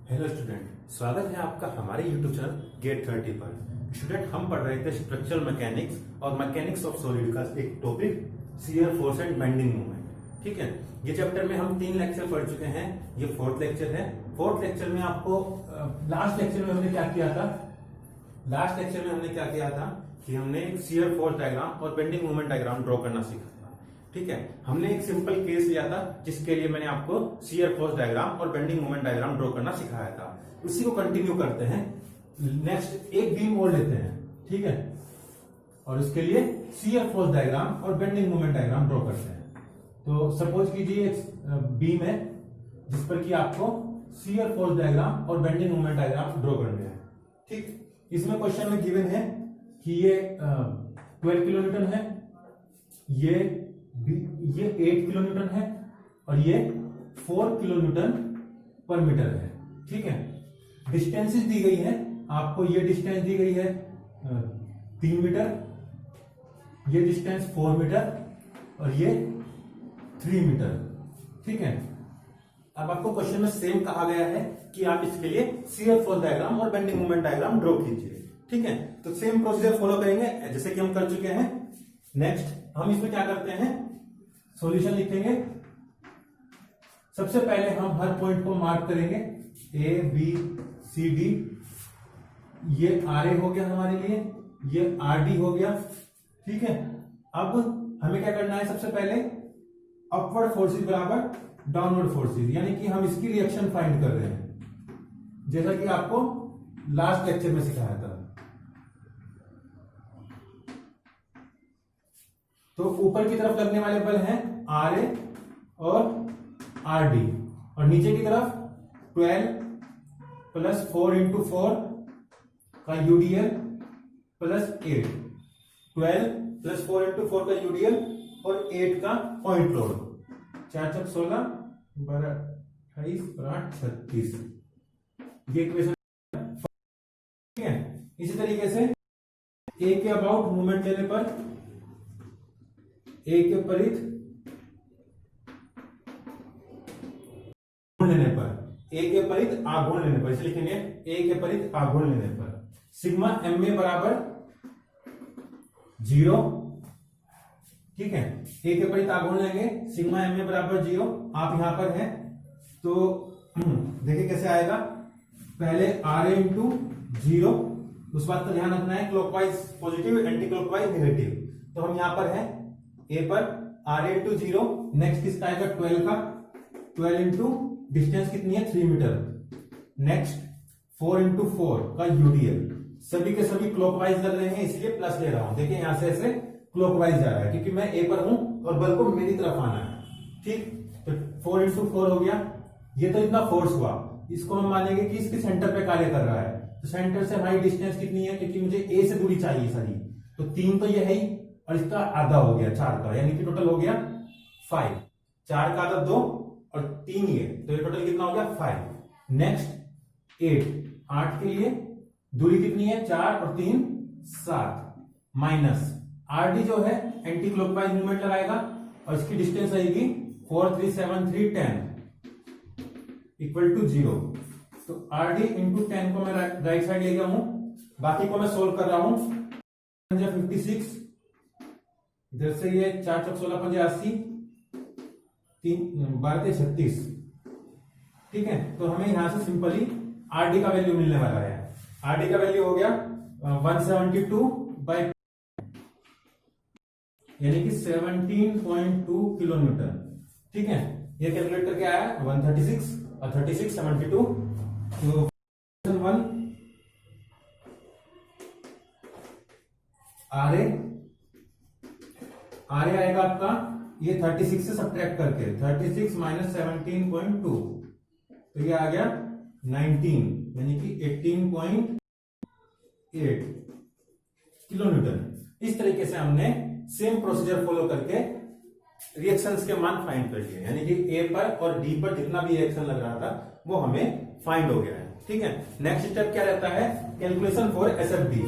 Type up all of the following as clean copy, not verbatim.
Hello student, स्वागत है आपका हमारे YouTube चैनल गेट 30 पर। स्टूडेंट, हम पढ़ रहे थे स्ट्रक्चरल मैकेनिक्स और मैकेनिक्स ऑफ सॉलिड का एक topic shear force and bending moment. ठीक है, ये चैप्टर में हम 3 लेक्चर पढ़ चुके हैं। ये 4th लेक्चर है। 4th लेक्चर में आपको लास्ट लेक्चर में हमने क्या किया था कि हमने एक शियर फोर्स डायग्राम और बेंडिंग मोमेंट डायग्राम ड्रॉ करना सीखा था। ठीक है, हमने एक सिंपल केस लिया था जिसके लिए मैंने आपको शियर फोर्स डायग्राम और बेंडिंग मोमेंट डायग्राम ड्रॉ करना सिखाया था। उसी को कंटिन्यू करते हैं। नेक्स्ट एक बीम और लेते हैं, ठीक है, और इसके लिए शियर फोर्स डायग्राम और बेंडिंग मोमेंट डायग्राम ड्रॉ करते हैं। तो सपोज कीजिए एक बीम है जिस पर कि आपको शियर फोर्स डायग्राम और बेंडिंग मोमेंट डायग्राम ड्रॉ करने हैं। ठीक, इसमें क्वेश्चन में गिवन है कि ये 12 किलोन्यूटन है, ये 8 किलोन्यूटन है और ये 4 किलोन्यूटन पर मीटर है। ठीक है, डिस्टेंसेस दी गई है आपको। ये डिस्टेंस दी गई है 3 मीटर, ये डिस्टेंस 4 मीटर और ये 3 मीटर। ठीक है, अब आपको क्वेश्चन में सेम कहा गया है कि आप इसके लिए शियर फोर्स डायग्राम और बेंडिंग मोमेंट डायग्राम ड्रॉ कीजिए। ठीक है, तो सेम प्रोसीजर फॉलो करेंगे जैसे कि हम कर चुके हैं। नेक्स्ट हम इसमें क्या करते हैं, सॉल्यूशन लिखेंगे। सबसे पहले हम हर पॉइंट को मार्क करेंगे, ए बी सी डी। ये आर ए हो गया हमारे लिए, ये आर डी हो गया। ठीक है, अब हमें क्या करना है, सबसे पहले अपवर्ड फोर्सेस बराबर डाउनवर्ड फोर्सेस, यानी कि हम इसकी रिएक्शन फाइंड कर रहे हैं जैसा कि आपको लास्ट लेक्चर में सिखाया था। तो ऊपर की तरफ लगने वाले बल हैं आर ए और आर डी, और नीचे की तरफ 12 प्लस 4 इंटू 4 का यूडीएल प्लस 8, 12 प्लस 4 इंटू 4 का यूडीएल और 8 का पॉइंट लोड। 4 चक 16, 12 28 और 8 36। ये इक्वेशन। ठीक है, इसी तरीके से ए के अबाउट मूवमेंट लेने पर, ए के परिध लेने पर, ए के परिध आघूर्ण लेने पर, इसे लिखेंगे ए के परिध आघूर्ण लेने पर सिग्मा एम ए बराबर 0। ठीक है, ए के परिध आघूर्ण लेंगे, सिग्मा एम ए बराबर 0। आप यहां पर हैं तो देखिए कैसे आएगा। पहले आर ए इंटू 0, उस बात का ध्यान रखना है, clockwise positive, anti clockwise negative. तो हम यहां पर हैं ए पर आर ए इंटू 0। नेक्स्ट किसका आएगा 12 का, 12 इंटू डिस्टेंस कितनी है 3 मीटर। नेक्स्ट 4 इंटू 4 का यूडीएल। सभी के सभी क्लॉकवाइज लग रहे हैं इसलिए प्लस ले रहा हूं। देखिए यहां से ऐसे क्लॉकवाइज जा रहा है क्योंकि मैं ए पर हूं और बल को मेरी तरफ आना है। ठीक, तो 4 इंटू 4 हो गया। ये तो इतना फोर्स हुआ, इसको हम मानेंगे कि इसके सेंटर पे कार्य कर रहा है। तो सेंटर से हमारी डिस्टेंस कितनी है, क्योंकि मुझे ए से दूरी चाहिए सारी, तो 3 तो ये है ही और इसका आधा हो गया 4 का, यानी कि टोटल हो गया 5। 4 का आधा 2 और 3 ये, तो ये टोटल कितना हो गया 5। नेक्स्ट 8 के लिए दूरी कितनी है 4 और 3 7, माइनस आर डी जो है एंटी क्लॉकवाइज मूवमेंट लगाएगा और इसकी डिस्टेंस आएगी 4 3 7 3 10 इक्वल टू 0। तो आर डी इंटू 10 को मैं राइट साइड ले गया हूं, बाकी को मैं सोल्व कर रहा हूं। 56, इधर से ये 4 चौक 16 पंजे 80, 3 12 36। ठीक है, तो हमें यहां से सिंपली आर डी का वैल्यू मिलने वाला है। आर डी का वैल्यू हो गया 172 बाई, यानी कि 17.2 किलो न्यूटन। ठीक है, ये कैलकुलेट करके आया 136 और 36 72। तो 1 आर ए आएगा आपका, ये 36 से सब्ट्रैक्ट करके 36 माइनस 17.2, तो ये आ गया 19, यानी कि 18.8 किलो न्यूटन। इस तरीके से हमने सेम प्रोसीजर फॉलो करके रिएक्शंस के मान फाइंड कर लिए, यानी कि ए पर और डी पर जितना भी रिएक्शन लग रहा था वो हमें फाइंड हो गया है। ठीक है, नेक्स्ट स्टेप क्या रहता है, calculation for SFD.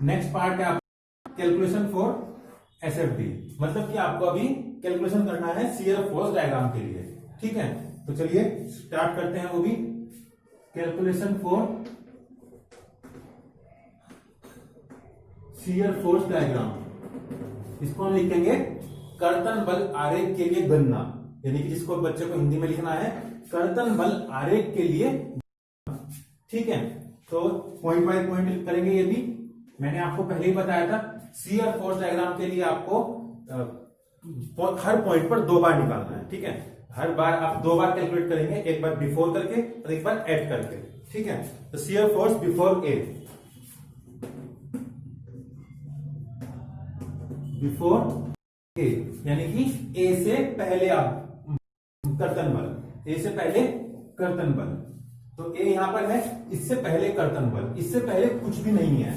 Next part है कैलकुलेशन फॉर एसएफडी, मतलब कि आपको अभी कैलकुलेशन करना है शियर फोर्स डायग्राम के लिए। ठीक है, तो चलिए स्टार्ट करते हैं वो भी। Calculation for shear force diagram, इसको हम लिखेंगे कर्तन बल आरेख के लिए गणना, यानी कि जिसको बच्चे को हिंदी में लिखना है कर्तन बल आरेख के लिए। ठीक है, तो पॉइंट बाय पॉइंट करेंगे। ये भी मैंने आपको पहले ही बताया था, शियर फोर्स डायग्राम के लिए आपको हर पॉइंट पर 2 बार निकालना है। ठीक है, हर बार आप 2 बार कैलकुलेट करेंगे, एक बार बिफोर करके और एक बार एट करके। ठीक है, तो shear force before A, before A यानी कि ए से पहले आप कर्तन बल, ए से पहले कर्तन बल, तो ए यहां पर है, इससे पहले कर्तन बल, इससे पहले कुछ भी नहीं है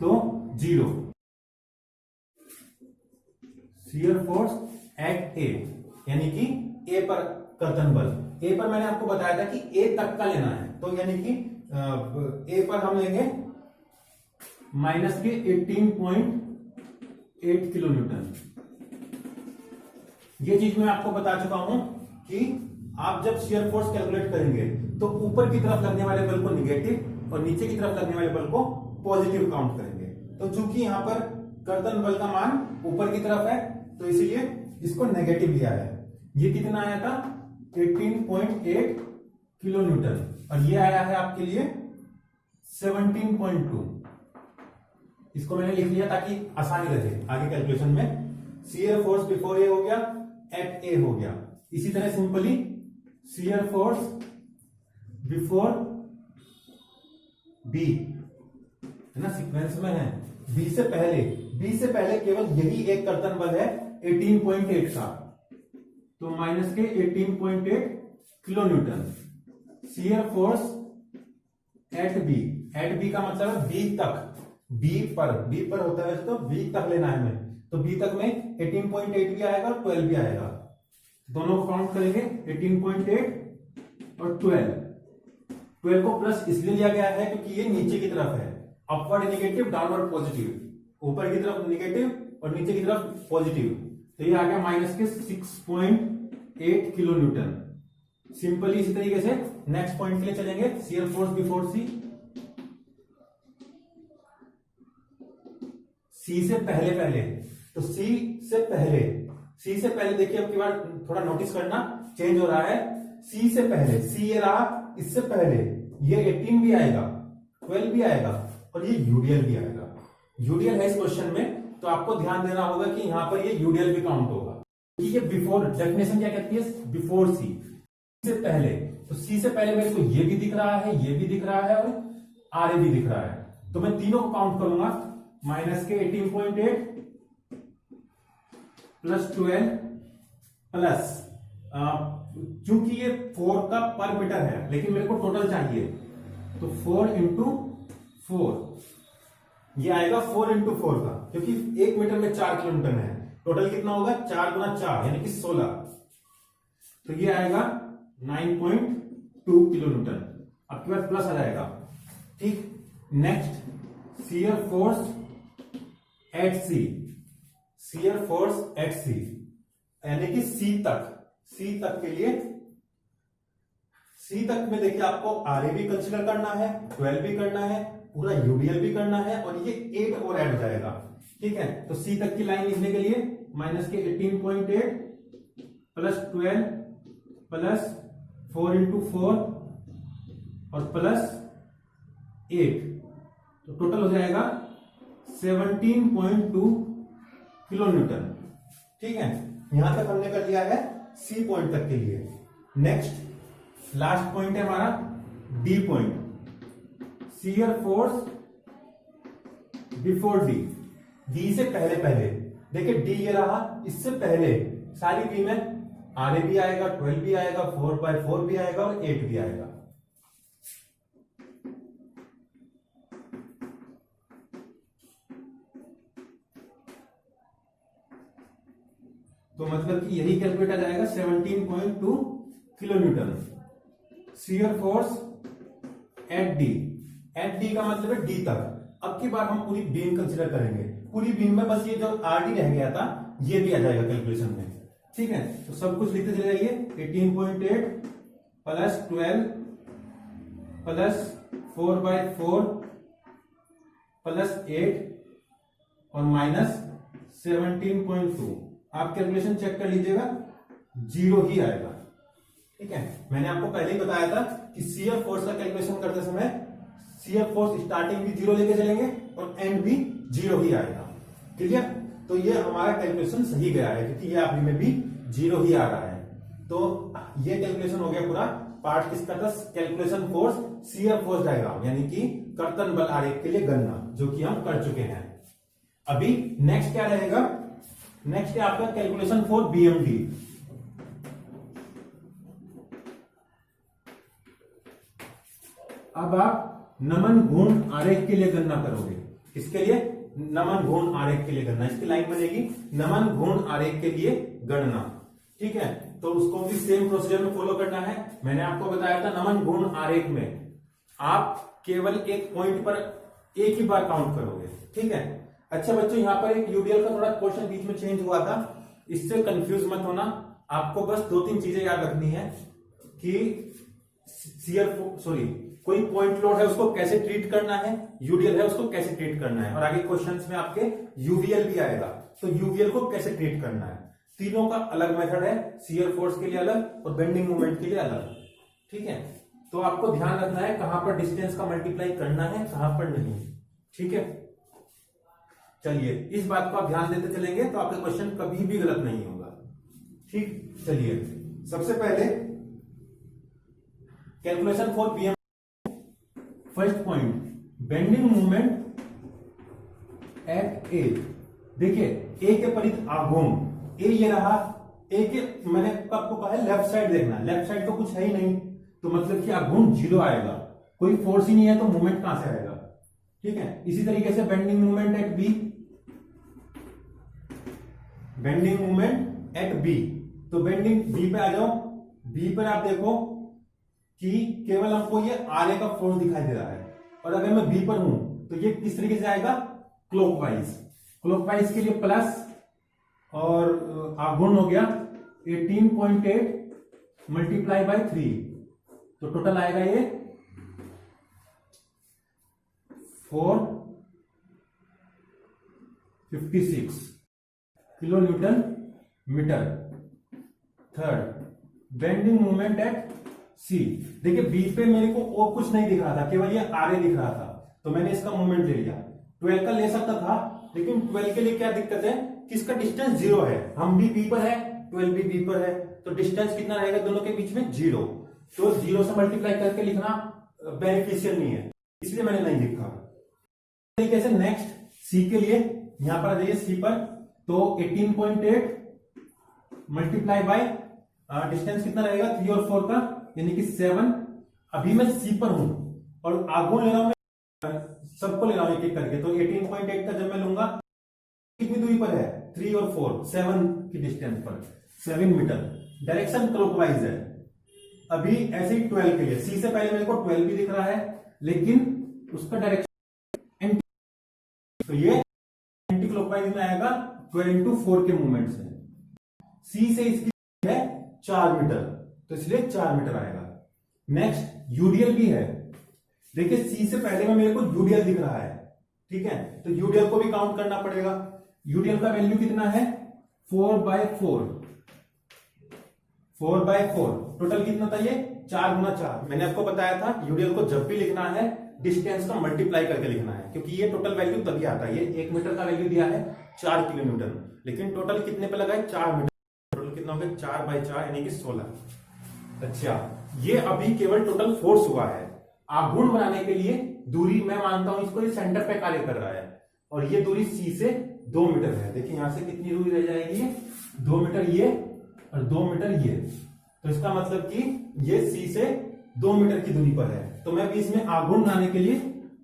तो 0। शियर फोर्स एट ए यानी कि ए पर कर्तन बल, ए पर मैंने आपको बताया था कि ए तक का लेना है, तो यानी कि ए पर हम लेंगे माइनस के 18.8 किलो न्यूटन। ये चीज मैं आपको बता चुका हूं कि आप जब शियर फोर्स कैलकुलेट करेंगे तो ऊपर की तरफ लगने वाले बल को निगेटिव और नीचे की तरफ लगने वाले बल को पॉजिटिव काउंट करेंगे। तो चूंकि यहां पर कर्तन बल का मान ऊपर की तरफ है तो इसीलिए इसको नेगेटिव लिया है। ये कितना आया था 18.8 किलो न्यूटन और ये आया है आपके लिए 17.2। इसको मैंने लिख लिया ताकि आसानी रहे आगे कैलकुलेशन में। शियर फोर्स बिफोर ए हो गया, एट ए हो गया। इसी तरह simply shear force before B, है ना, सीक्वेंस में है, बी से पहले केवल यही एक कर्तन बल है 18.8 का, तो माइनस के 18.8 kilo newton. Shear force at B का मतलब है बी तक, बी पर होता है तो बी तक लेना है हमें, तो बी तक में 18.8 भी आएगा और 12 भी आएगा, दोनों को काउंट करेंगे 18.8 और 12 को प्लस इसलिए लिया गया है क्योंकि ये नीचे की तरफ है, अपवर्ड नेगेटिव डाउनवर्ड पॉजिटिव, ऊपर की तरफ नेगेटिव और नीचे की तरफ पॉजिटिव, तो ये आ गया माइनस के 6.8 किलो न्यूटन। सिंपली इसी तरीके से नेक्स्ट पॉइंट के लिए चलेंगे, शियर फोर्स बिफोर सी, सी से पहले तो सी से पहले देखिए, अब की बार थोड़ा नोटिस करना चेंज हो रहा है। सी से पहले, सी ये रहा, इससे पहले ये 18 भी आएगा, 12 भी आएगा और ये यूडीएल भी आएगा। यूडीएल है इस क्वेश्चन में, तो आपको ध्यान देना होगा कि यहां पर ये यूडीएल भी काउंट होगा। ये बिफोर डेफिनेशन क्या कहती है, बिफोर सी से पहले, तो सी से पहले मेरे को ये भी दिख रहा है, ये भी दिख रहा है और आर भी दिख रहा है, तो मैं तीनों को काउंट करूंगा, माइनस के 18.8 प्लस 12 प्लस, चूंकि ये 4 का पर मीटर है लेकिन मेरे को टोटल चाहिए, तो 4 इंटू 4 ये आएगा 4 इंटू 4 का, क्योंकि 1 मीटर में 4 किलोमीटर है, टोटल कितना होगा 4 गुना 4 यानी कि 16, तो ये आएगा 9.2 किलो न्यूटन। आपके पास प्लस आ जाएगा। ठीक, next shear force at C, shear force at C यानी कि सी तक के लिए, सी तक में देखिए आपको आर ए भी कंसिडर करना है, 12 भी करना है, पूरा यूडीएल भी करना है और ये 8 और ऐड हो जाएगा। ठीक है, तो सी तक की लाइन लिखने के लिए माइनस के 18.8 प्लस 12 प्लस 4 इंटू 4 और प्लस 8, तो टोटल हो जाएगा 17.2 किलो न्यूटन। ठीक है, यहां तक हमने कर लिया है सी पॉइंट तक के लिए। नेक्स्ट लास्ट पॉइंट है हमारा D point, shear force before D, D से पहले देखिए डी ये रहा, इससे पहले सारी बी में आर ए भी आएगा, 12 भी आएगा, 4/4 भी आएगा और 8 भी आएगा। तो मतलब कि यही कैलकुलेट आ जाएगा 17.2 kilo newton. Shear force eight D का मतलब है डी तक। अब की बार हम पूरी बीम कंसीडर करेंगे, पूरी बीम में बस ये जो आर डी रह गया था ये भी आ जाएगा कैलकुलेशन में। ठीक है, तो सब कुछ लिखते चले जाइए, 18.8 प्लस 12 प्लस 4/4 प्लस 8 और माइनस 17.2। आप कैलकुलेशन चेक कर लीजिएगा, 0 ही आएगा। ठीक है, मैंने आपको पहले ही बताया था कि शियर फोर्स का कैलकुलेशन करते समय शियर फोर्स स्टार्टिंग भी 0 लेके चलेंगे और एंड भी 0 ही आएगा। क्लियर? तो ये हमारा कैलकुलेशन सही गया है, क्योंकि ये अभी में भी 0 ही आ रहा है। तो ये कैलकुलेशन हो गया पूरा। पार्ट किसका था? Calculation force shear force diagram, यानी कि कर्तन बल आरेख के लिए गणना, जो कि हम कर चुके हैं। अभी नेक्स्ट क्या रहेगा? नेक्स्ट है आपका कैलकुलेशन फॉर बीएमडी। अब आप नमन घूर्ण आरेख के लिए गणना करोगे। किसके लिए? नमन घूर्ण आरेख के लिए गणना। इसकी लाइन बनेगी नमन घूर्ण आरेख के लिए गणना। ठीक है, तो उसको भी सेम प्रोसीजर में फॉलो करना है। मैंने आपको बताया था नमन घूर्ण आरेख में आप केवल एक पॉइंट पर एक ही बार काउंट करोगे। ठीक है। अच्छा बच्चों, यहां पर एक यूडीएल का थोड़ा क्वेश्चन बीच में चेंज हुआ था, इससे कंफ्यूज मत होना। आपको बस 2-3 चीजें याद रखनी है कि कोई पॉइंट लोड है उसको कैसे ट्रीट करना है, यूडीएल है उसको कैसे ट्रीट करना है, और आगे क्वेश्चंस में आपके यूवीएल भी आएगा, तो यूवीएल को कैसे ट्रीट करना है। तीनों का अलग मेथड है, शियर फोर्स के लिए अलग और बेंडिंग मोमेंट के लिए अलग। ठीक है, तो आपको ध्यान रखना है कहां पर डिस्टेंस का मल्टीप्लाई करना है, कहां पर नहीं। ठीक है, चलिए इस बात को आप ध्यान देते चलेंगे तो आपका क्वेश्चन कभी भी गलत नहीं होगा। ठीक, चलिए सबसे पहले calculation for BM. First point, bending moment at A. देखिए ए के परित आघूर्ण, ए ये रहा, ए के मैंने आपको कहा है लेफ्ट साइड देखना, लेफ्ट साइड तो कुछ है ही नहीं, तो मतलब कि आघूर्ण 0 आएगा, कोई फोर्स ही नहीं है, तो मूवमेंट कहां से आएगा। ठीक है, इसी तरीके से bending movement at B, bending movement at B, तो बेंडिंग बी पे आ जाओ। बी पर आप देखो कि केवल हमको ये आर ए का फोर्स दिखाई दे रहा है, और अगर मैं बी पर हूं तो ये किस तरीके से आएगा? क्लॉकवाइज। क्लॉकवाइज के लिए प्लस, और आघूर्ण हो गया 18.8 मल्टीप्लाई बाय 3, तो टोटल आएगा ये 456 kilo newton metre. Third, bending movement at C. देखिए बी पे मेरे को और कुछ नहीं दिख रहा था, केवल ये आर ए दिख रहा था, तो मैंने इसका मूवमेंट ले लिया। 12 का ले सकता था, लेकिन 12 के लिए क्या दिक्कत है कि इसका डिस्टेंस 0 है, हम भी बी पर है, 12 भी बी पर है, तो डिस्टेंस कितना रहेगा दोनों के बीच में? 0। तो 0 से मल्टीप्लाई करके लिखना बेनिफिशियल नहीं है, इसलिए मैंने नहीं लिखा। तरीके से नेक्स्ट सी के लिए यहां पर आ जाइए सी पर, तो 18.8 मल्टीप्लाई बाय डिस्टेंस कितना रहेगा 3 और 4 का, यानी कि 7। अभी मैं सी पर हूं और आघूर्ण ले रहा हूं, सबको ले रहा हूं एक एक करके, तो 18.8 का जब मैं लूंगा कितनी दूरी पर है? 3 और 4, 7 की डिस्टेंस पर, 7 मीटर। डायरेक्शन क्लॉकवाइज है। अभी ऐसे ही 12 के लिए, सी से पहले मेरे को 12 भी दिख रहा है, लेकिन उसका डायरेक्शन एंटी, तो ये एंटी क्लॉकवाइज में आएगा 12 into 4 के मूवमेंट से। सी से इसकी है 4 मीटर, तो इसलिए 4 मीटर आएगा। नेक्स्ट यूडीएल भी है। देखिए सी से पहले में मेरे को यूडीएल दिख रहा है, ठीक है, तो यूडीएल को भी काउंट करना पड़ेगा। यूडीएल का वैल्यू कितना है? 4/4, 4/4। टोटल कितना था ये? 4 गुना 4। मैंने आपको बताया था यूडीएल को जब भी लिखना है डिस्टेंस का मल्टीप्लाई करके लिखना है, क्योंकि ये टोटल वैल्यू तभी आता है। ये 1 मीटर का वैल्यू दिया है 4 किलो न्यूटन, लेकिन टोटल कितने पे लगा है? 4 मीटर। टोटल कितना हो गया? 4/4 यानी कि 16। अच्छा, ये अभी केवल टोटल फोर्स हुआ है। आघूर्ण बनाने के लिए दूरी मैं मानता हूं इसको ये सेंटर पे कार्य कर रहा है, और ये दूरी सी से 2 मीटर है। देखिए यहां से कितनी दूरी रह जाएगी? 2 मीटर ये और 2 मीटर ये, तो इसका मतलब कि ये सी से 2 मीटर की दूरी पर है। तो मैं भी इसमें आघूर्ण बनाने के लिए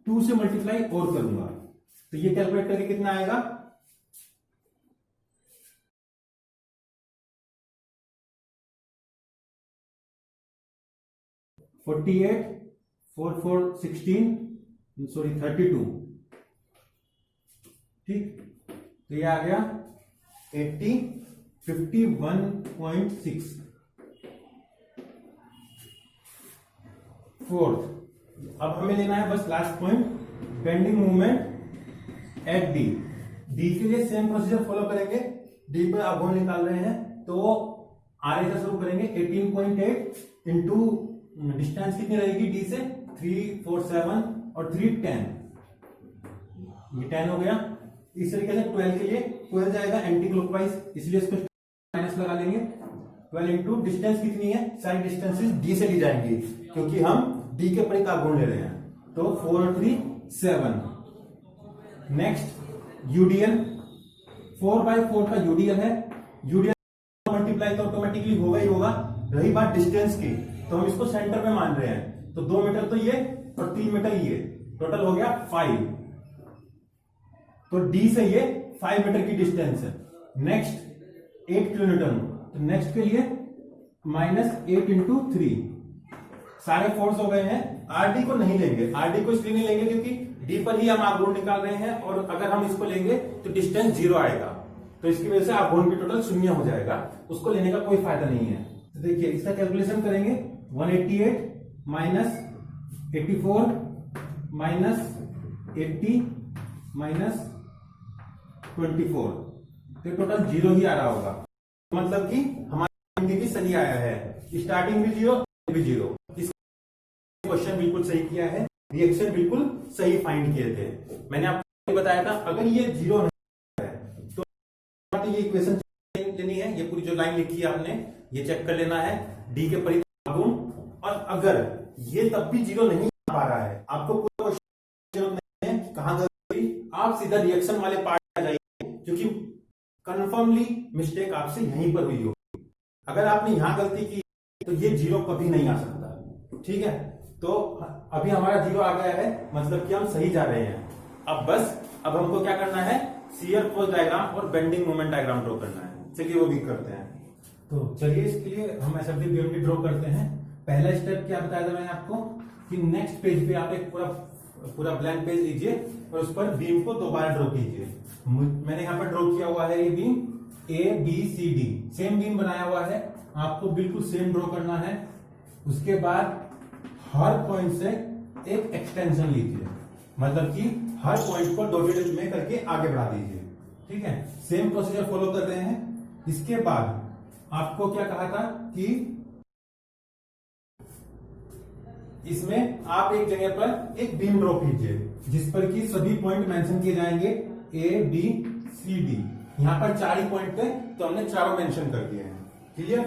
2 से मल्टीप्लाई और करूंगा, तो ये कैलकुलेट करके कितना आएगा? $48, 32। ठीक, तो ये आ गया 51.6। 4th। अब हमें लेना है बस last point, bending movement eight D. D के लिए सेम प्रोसीजर फॉलो करेंगे। डी पर आप घूम निकाल रहे हैं तो आर से शुरू करेंगे। 18.8 इंटू डिस्टेंस कितनी रहेगी डी से, 3, 4, 7 और 3, 10, ये 10 हो गया। इस तरीके से 12 के लिए 12 जाएगा एंटी क्लॉकवाइज, इसलिए इसको माइनस लगा लेंगे। 12 इंटू डिस्टेंस कितनी है, सारी डिस्टेंसेस डी से ली जाएंगी क्योंकि हम डी के परित आघूर्ण ले रहे हैं। तो 4 और 3 7। नेक्स्ट यूडीएल, 4/4 का यूडीएल है। यूडीएल मल्टीप्लाई तो ऑटोमेटिकली होगा ही होगा। रही बात डिस्टेंस की, तो हम इसको सेंटर में मान रहे हैं, तो 2 मीटर तो ये और 3 मीटर ये, टोटल हो गया 5। तो डी से ये 5 मीटर की डिस्टेंस है। नेक्स्ट 8 किलोन्यूटन, तो नेक्स्ट के लिए -8 इंटू 3, सारे फोर्स हो गए हैं। आरडी को नहीं लेंगे, आरडी को इसलिए नहीं लेंगे क्योंकि डी पर ही हम आघूर्ण निकाल रहे हैं और अगर हम इसको लेंगे तो डिस्टेंस 0 आएगा, तो इसकी वजह से आघूर्ण की टोटल 0 हो जाएगा, उसको लेने का कोई फायदा नहीं है। तो देखिए इसका कैलकुलेशन करेंगे, 188 माइनस 84 माइनस 80 माइनस 24, तो टोटल 0 ही आ रहा होगा। मतलब कि हमारा भी सही आया है, स्टार्टिंग भी 0 भी 0। इस क्वेश्चन बिल्कुल सही किया है, रिएक्शन बिल्कुल सही फाइंड किए थे। मैंने आपको बताया था अगर ये 0 नहीं है तो ये इक्वेशन लेनी है, ये पूरी जो लाइन लिखी है आपने ये चेक कर लेना है डी के परित आघूर्ण। और अगर ये तब भी 0 नहीं आ पा रहा है, आपको कोई जरूरत नहीं है कि कहां गलती, आप सीधा रिएक्शन वाले पार्ट आ जाइए क्योंकि कंफर्मली मिस्टेक आपसे यहीं पर हुई होगी। अगर आपने यहां गलती की तो ये 0 कभी नहीं आ सकता, ठीक है। तो अभी हमारा 0 आ गया है, मतलब कि हम सही जा रहे हैं। अब हमको क्या करना है, शियर फोर्स डायग्राम और बेंडिंग मोमेंट डायग्राम ड्रॉ करना है। चलिए वो भी करते हैं। तो चलिए इसके लिए हम एसएफडी बीएमडी ड्रॉ करते हैं। पहला स्टेप क्या बताया था मैंने आपको कि नेक्स्ट पेज पे आप एक पूरा ब्लैंक पेज लीजिए और उस पर बीम को दोबारा ड्रॉ कीजिए। मैंने यहाँ पर ड्रॉ किया हुआ है ये बीम ABCD, सेम बीम बनाया हुआ है, आपको बिल्कुल सेम ड्रॉ करना है। उसके बाद हर पॉइंट से एक एक्सटेंशन लीजिए, मतलब कि हर पॉइंट को डॉटेड में करके आगे बढ़ा दीजिए, ठीक है। सेम प्रोसीजर फॉलो कर रहे हैं। इसके बाद आपको क्या कहा था कि इसमें आप एक जगह पर एक बीम ड्रॉ कीजिए जिस पर कि सभी पॉइंट मेंशन किए जाएंगे, ABCD। यहां पर 4 ही पॉइंट थे तो हमने चारों मेंशन कर दिए हैं, क्लियर।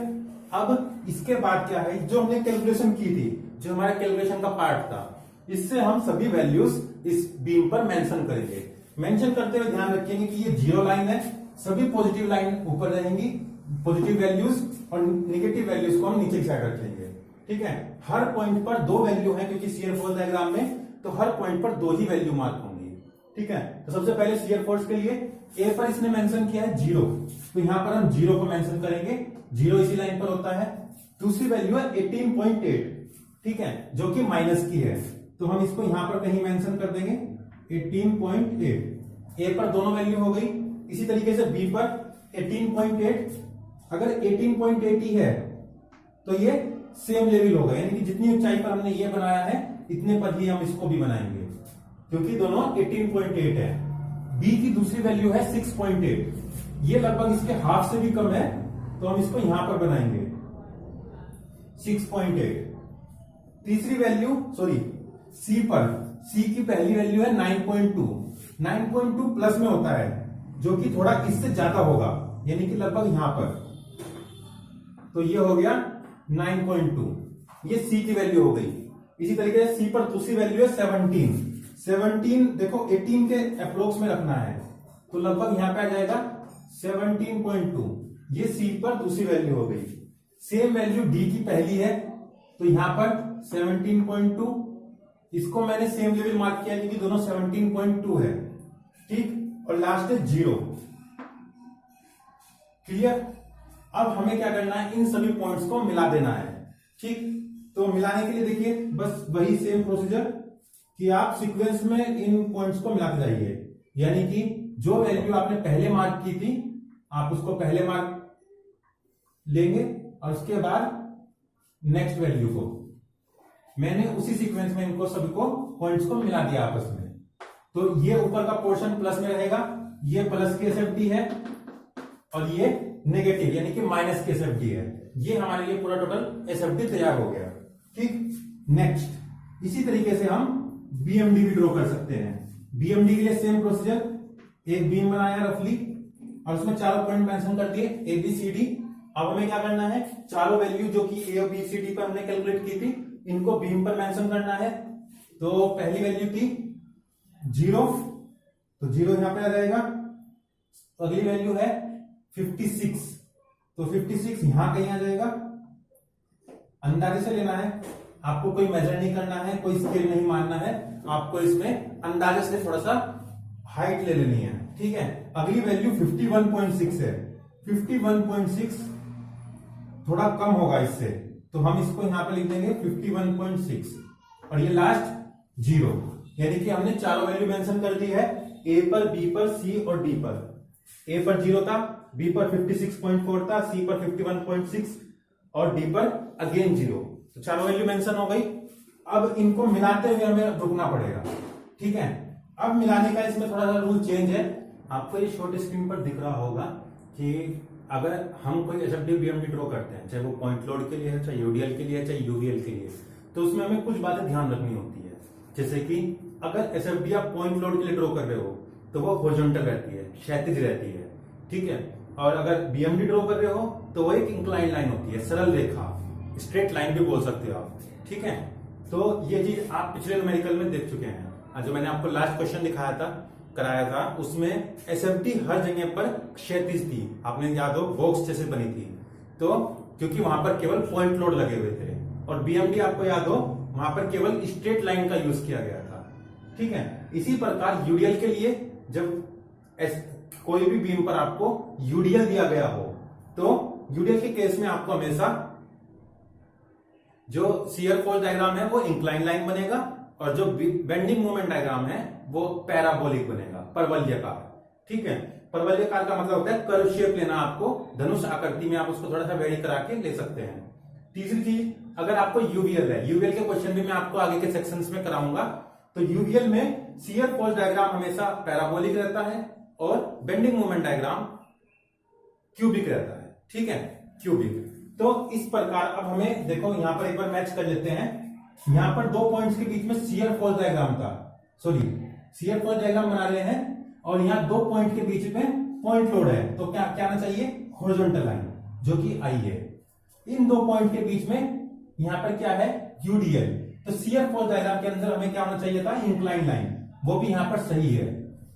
अब इसके बाद क्या है, जो हमने कैलकुलेशन की थी, जो हमारे कैलकुलेशन का पार्ट था, इससे हम सभी वैल्यूज इस बीम पर मेंशन करेंगे। मेंशन करते हुए ध्यान रखेंगे कि ये 0 लाइन है, सभी पॉजिटिव लाइन ऊपर रहेंगी, पॉजिटिव वैल्यूज, और नेगेटिव वैल्यूज को हम नीचे की साइड रखेंगे, ठीक है। हर पॉइंट पर 2 वैल्यू है क्योंकि शियर फोर्स डायग्राम में, तो हर पॉइंट पर 2 ही वैल्यू मार्क होंगी, ठीक है। तो सबसे पहले शियर फोर्स के लिए ए पर इसने मेंशन किया है 0, तो यहां पर हम 0 को मेंशन करेंगे, 0 इसी लाइन पर होता है। दूसरी वैल्यू है 18.8, ठीक है, जो कि माइनस की है, तो हम इसको यहां पर कहीं मेंशन कर देंगे 18.8। ए पर दोनों वैल्यू हो गई। इसी तरीके से बी पर 18.8, अगर 18.8 ही है तो ये सेम लेवल होगा, यानी कि जितनी ऊंचाई पर हमने ये बनाया है इतने पर ही हम इसको भी बनाएंगे क्योंकि दोनों 18.8 है। बी की दूसरी वैल्यू है 6.8, ये लगभग इसके हाफ से भी कम है, तो हम इसको यहां पर बनाएंगे 6.8। तीसरी वैल्यू सी पर, सी की पहली वैल्यू है 9.2, 9.2 प्लस में होता है जो कि थोड़ा इससे ज्यादा होगा, यानी कि लगभग यहां पर, तो ये हो गया 9.2, ये सी की वैल्यू हो गई। इसी तरीके से सी पर दूसरी वैल्यू है 17, देखो 18 के अप्रोक्स में रखना है, तो लगभग यहां पे आ जाएगा 17.2, ये सी पर दूसरी वैल्यू हो गई। सेम वैल्यू डी की पहली है, तो यहां पर 17.2, इसको मैंने सेम लेवल मार्क किया क्योंकि दोनों 17.2 है, ठीक। और लास्ट है 0, क्लियर। अब हमें क्या करना है, इन सभी पॉइंट्स को मिला देना है, ठीक। तो मिलाने के लिए देखिए बस वही सेम प्रोसीजर कि आप सीक्वेंस में इन पॉइंट्स को मिलाते जाइए, यानी कि जो वैल्यू आपने पहले मार्क की थी आप उसको पहले मार्क लेंगे और उसके बाद नेक्स्ट वैल्यू को, मैंने उसी सीक्वेंस में इनको सभी को पॉइंट्स को मिला दिया आपस में। तो ये ऊपर का पोर्शन प्लस में रहेगा, ये प्लस की एसएफडी है और ये नेगेटिव यानी कि माइनस की एसएफडी है। ये हमारे लिए पूरा टोटल एसएफडी तैयार हो गया। ठीक, नेक्स्ट इसी तरीके से हम बीएमडी भी ड्रॉ कर सकते हैं। बीएमडी के लिए सेम प्रोसीजर, एक बीम बनाया रफली और उसमें चारों पॉइंट मेंशन कर दिए ए बी सी डी। अब हमें क्या करना है, चारों वैल्यू जो कि ए और बी सी डी पर हमने कैलकुलेट की थी इनको बीम पर मेंशन करना है। तो पहली वैल्यू थी 0, तो 0 यहां पे आ जाएगा। अगली वैल्यू है 56, तो 56 यहां कहीं आ जाएगा। अंदाजे से लेना है, आपको कोई मेजर नहीं करना है, कोई स्केल नहीं मानना है, आपको इसमें अंदाजे से थोड़ा सा हाइट ले लेनी है। ठीक है, अगली वैल्यू 51.6 है। 51.6 थोड़ा कम होगा इससे, तो हम इसको यहां पे लिख देंगे 51.6 और ये लास्ट 0, यानी कि हमने चारों वैल्यू मेंशन कर दी है, ए पर, बी पर, सी और डी पर। ए पर 0 था, बी पर 56.4 था, सी पर 51.6 और डी पर अगेन 0। तो चारों वैल्यू मेंशन हो गई। अब इनको मिलाते हुए हमें रुकना पड़ेगा। ठीक है, अब मिलाने का इसमें थोड़ा सा रूल चेंज है। आपको ये छोटे स्क्रीन पर दिख रहा होगा कि अगर हम कोई एसएफडी बीएमडी ड्रॉ करते हैं, चाहे वो पॉइंट लोड के लिए है, चाहे यूडीएल के लिए है, चाहे यूवीएल के लिए, तो उसमें हमें कुछ बातें ध्यान रखनी होती है। जैसे कि अगर एसएफडी आप पॉइंट लोड के लिए ड्रॉ कर रहे हो तो वो हॉरिजॉन्टल रहती है, क्षैतिज रहती है। ठीक है, और अगर बीएमडी ड्रॉ कर रहे हो तो वो एक इंक्लाइन लाइन होती है, सरल रेखा, स्ट्रेट लाइन भी बोल सकते हो आप। ठीक है, तो ये चीज आप पिछले न्यूमेरिकल में देख चुके हैं। जो मैंने आपको लास्ट क्वेश्चन दिखाया था, कराया था, उसमें एसएफडी हर जगह पर क्षैतिज थी, आपने याद हो बॉक्स जैसे बनी थी। तो क्योंकि वहां पर केवल पॉइंट लोड लगे हुए थे, और बीएमडी आपको याद हो वहां पर केवल स्ट्रेट लाइन का यूज किया गया था। ठीक है, इसी प्रकार यूडीएल के लिए जब कोई भी बीम पर आपको यूडीएल दिया गया हो तो यूडीएल के केस में आपको हमेशा जो शियर फोर्स डायग्राम है वो इंक्लाइन लाइन बनेगा और जो बेंडिंग मोमेंट डायग्राम है वो पैराबोलिक बनेगा, परवलयकार। ठीक है, परवलयकार का मतलब होता है कर्व शेप लेना, आपको धनुष आकृति में आप उसको थोड़ा सा वेरी करा के ले सकते हैं। तीसरी चीज, अगर आपको यूवीएल है, यूवीएल के क्वेश्चन भी मैं आपको आगे के सेक्शंस में कराऊंगा, तो यूवीएल में शियर फोर्स डायग्राम हमेशा पैराबोलिक रहता है और बेंडिंग मोमेंट डायग्राम क्यूबिक रहता है। ठीक है, क्यूबिक। तो इस प्रकार अब हमें देखो यहां पर एक बार मैच कर लेते हैं। यहां पर 2 पॉइंट्स के बीच में शियर फोर्स डायग्राम था, सॉरी शियर फोर्स डायग्राम बना रहे हैं और यहाँ 2 पॉइंट के बीच में पॉइंट लोड है, तो क्या क्या आना चाहिए, हॉरिजॉन्टल लाइन जो कि आई है। इन 2 पॉइंट के बीच में यहाँ पर क्या है, यूडीएल। तो शियर फोर्स डायग्राम के अंदर हमें क्या होना चाहिए था, इंक्लाइन लाइन, वो भी यहाँ पर सही है।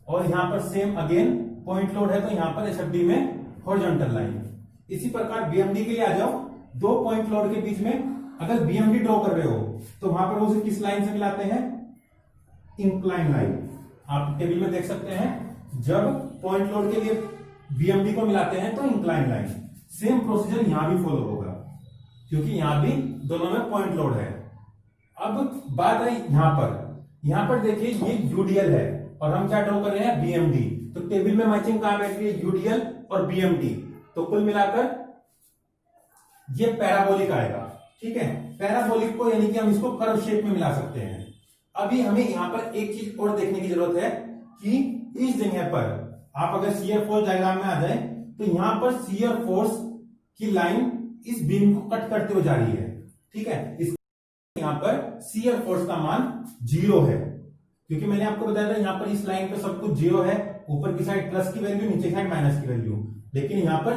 और यहाँ पर सेम अगेन पॉइंट लोड है, तो यहाँ पर एसएफडी में हॉरिजॉन्टल लाइन। इसी प्रकार बीएमडी के लिए आ जाओ, 2 पॉइंट लोड के बीच में अगर बीएमडी ड्रॉ कर रहे हो तो वहां पर उसे किस लाइन से मिलाते हैं, इंक्लाइन लाइन। आप टेबल में देख सकते हैं, जब पॉइंट लोड के लिए बीएमडी को मिलाते हैं तो इंक्लाइन लाइन। सेम प्रोसीजर यहां भी फॉलो होगा क्योंकि यहां भी दोनों में पॉइंट लोड है। अब बात आई यहां पर देखिए ये यूडीएल है और हम क्या ड्रॉ कर रहे हैं, बीएमडी। तो टेबल में मैचिंग कहां बैठ रही है, यूडीएल और बीएमडी। तो कुल मिलाकर ये पैराबोलिक आएगा। ठीक है, पैराबोलिक को यानी कि हम इसको कर्व शेप में मिला सकते हैं। अभी हमें यहां पर एक चीज और देखने की जरूरत है कि इस जगह पर आप अगर शियर फोर्स डायग्राम में आ जाए तो यहां पर शियर फोर्स की लाइन इस बीम को कट करते हुए जा रही है। ठीक है, इस यहां पर शियर फोर्स का मान 0 है क्योंकि मैंने आपको बताया था यहां पर इस लाइन पे सब कुछ 0 है, ऊपर की साइड प्लस की वैल्यू, नीचे की साइड माइनस की वैल्यू, लेकिन यहां पर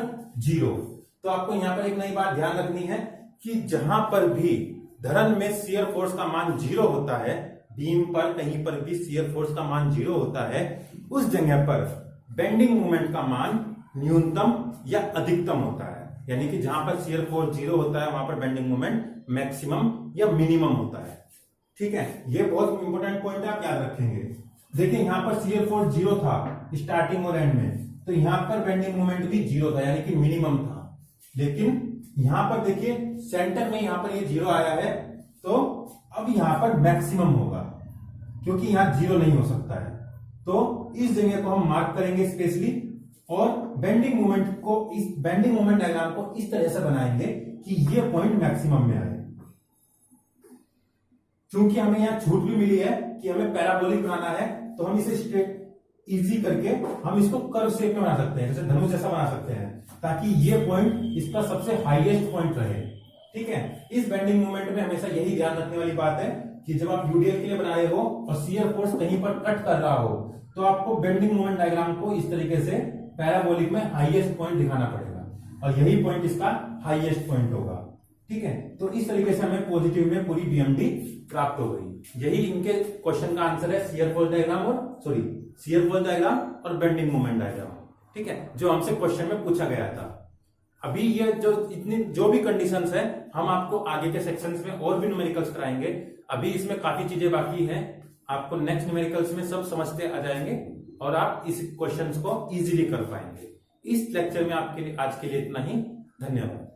0। तो आपको यहां पर एक नई बात ध्यान रखनी है कि जहां पर भी धरन में शियर फोर्स का मान 0 होता है, बीम पर कहीं पर भी शियर फोर्स का मान 0 होता है, उस जगह पर बेंडिंग मोमेंट का मान न्यूनतम या अधिकतम होता है। यानी कि जहां पर शियर फोर्स 0 होता है वहां पर बेंडिंग मोमेंट मैक्सिमम या मिनिमम होता है। ठीक है, ये बहुत इंपॉर्टेंट पॉइंट है, आप याद रखेंगे। देखिए यहां पर शियर फोर्स 0 था स्टार्टिंग और एंड में, तो यहां पर बेंडिंग मोमेंट भी 0 था यानी कि मिनिमम था। लेकिन यहां पर देखिए सेंटर में यहां पर ये 0 आया है, तो अब यहां पर मैक्सिमम होगा क्योंकि यहां 0 नहीं हो सकता है। तो इस जगह को हम मार्क करेंगे स्पेशली और बेंडिंग मोमेंट को, इस बेंडिंग मोमेंट डायग्राम को इस तरह से बनाएंगे कि ये पॉइंट मैक्सिमम में आए। चूंकि हमें यहाँ छूट भी मिली है कि हमें पैराबोलिक बनाना है, तो हम इसे स्ट्रेट इजी करके हम इसको कर्व शेप में बना सकते हैं, जैसे धनुष जैसा बना सकते हैं, ताकि ये पॉइंट इसका सबसे हाईएस्ट पॉइंट रहे। ठीक है, इस बेंडिंग मोमेंट में हमेशा यही ध्यान रखने वाली बात है कि जब आप यूडीएल के लिए बना रहे हो और शियर फोर्स कहीं पर कट कर रहा हो, तो आपको बेंडिंग मोमेंट डायग्राम को इस तरीके से पैराबोलिक में हाईएस्ट पॉइंट दिखाना पड़ेगा, और यही पॉइंट इसका हाईएस्ट पॉइंट होगा। ठीक है, तो इस तरीके से हमें पॉजिटिव में पूरी बीएमडी प्राप्त हो गई। यही इनके क्वेश्चन का आंसर है, शियर फोर्स डायग्राम और बेंडिंग मोमेंट डायग्राम। ठीक है, जो हमसे क्वेश्चन में पूछा गया था। अभी ये जो भी कंडीशंस है, हम आपको आगे के सेक्शंस में और भी न्यूमेरिकल्स कराएंगे। अभी इसमें काफी चीजें बाकी हैं, आपको नेक्स्ट न्यूमेरिकल्स में सब समझते आ जाएंगे और आप इस क्वेश्चंस को इजीली कर पाएंगे। इस लेक्चर में आपके लिए आज के लिए इतना ही। धन्यवाद।